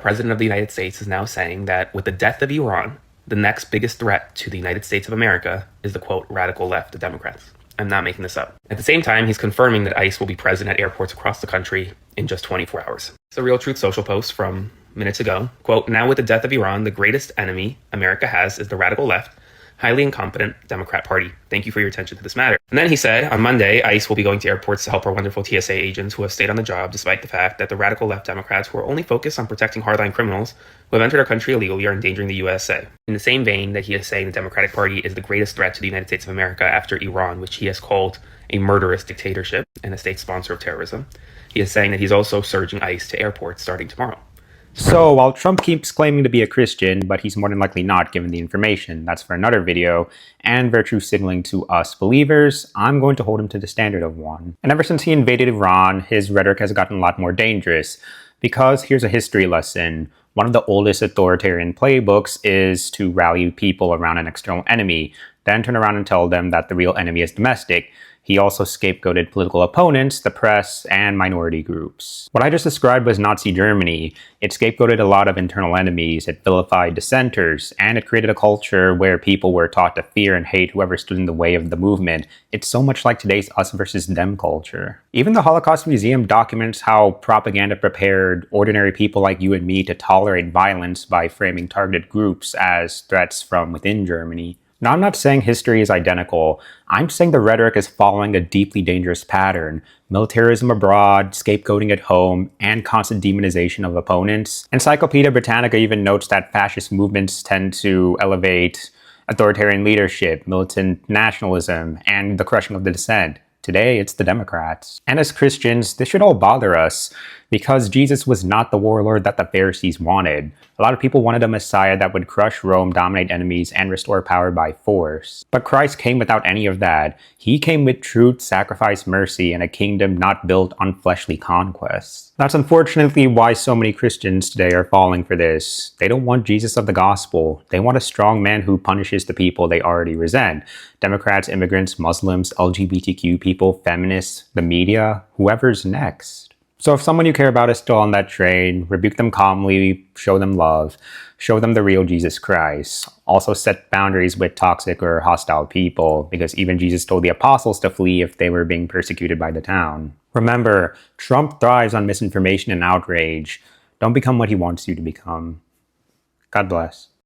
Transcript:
The President of the United States is now saying that with the death of Iran, the next biggest threat to the United States of America is the, quote, radical left, the Democrats. I'm not making this up. At the same time, he's confirming that ICE will be present at airports across the country in just 24 hours. It's a Real Truth Social post from minutes ago. Quote, now with the death of Iran, the greatest enemy America has is the radical left, highly incompetent Democrat Party. Thank you for your attention to this matter. And then he said, on Monday, ICE will be going to airports to help our wonderful TSA agents who have stayed on the job despite the fact that the radical left Democrats who are only focused on protecting hardline criminals who have entered our country illegally are endangering the USA. In the same vein that he is saying the Democratic Party is the greatest threat to the United States of America after Iran, which he has called a murderous dictatorship and a state sponsor of terrorism, he is saying that he's also surging ICE to airports starting tomorrow. So, while Trump keeps claiming to be a Christian, but he's more than likely not given the information, that's for another video, and virtue signaling to us believers, I'm going to hold him to the standard of one. And ever since he invaded Iran, his rhetoric has gotten a lot more dangerous. Because here's a history lesson. One of the oldest authoritarian playbooks is to rally people around an external enemy, then turn around and tell them that the real enemy is domestic. He also scapegoated political opponents, the press, and minority groups. What I just described was Nazi Germany. It scapegoated a lot of internal enemies, it vilified dissenters, and it created a culture where people were taught to fear and hate whoever stood in the way of the movement. It's so much like today's us versus them culture. Even the Holocaust Museum documents how propaganda prepared ordinary people like you and me to tolerate violence by framing targeted groups as threats from within Germany. Now, I'm not saying history is identical. I'm saying the rhetoric is following a deeply dangerous pattern. Militarism abroad, scapegoating at home, and constant demonization of opponents. Encyclopedia Britannica even notes that fascist movements tend to elevate authoritarian leadership, militant nationalism, and the crushing of the dissent. Today, it's the Democrats. And as Christians, this should all bother us because Jesus was not the warlord that the Pharisees wanted. A lot of people wanted a Messiah that would crush Rome, dominate enemies, and restore power by force. But Christ came without any of that. He came with truth, sacrifice, mercy, and a kingdom not built on fleshly conquests. That's unfortunately why so many Christians today are falling for this. They don't want Jesus of the gospel. They want a strong man who punishes the people they already resent. Democrats, immigrants, Muslims, LGBTQ people, feminists, the media, whoever's next. So if someone you care about is still on that train, rebuke them calmly, show them love, show them the real Jesus Christ. Also set boundaries with toxic or hostile people, because even Jesus told the apostles to flee if they were being persecuted by the town. Remember, Trump thrives on misinformation and outrage. Don't become what he wants you to become. God bless.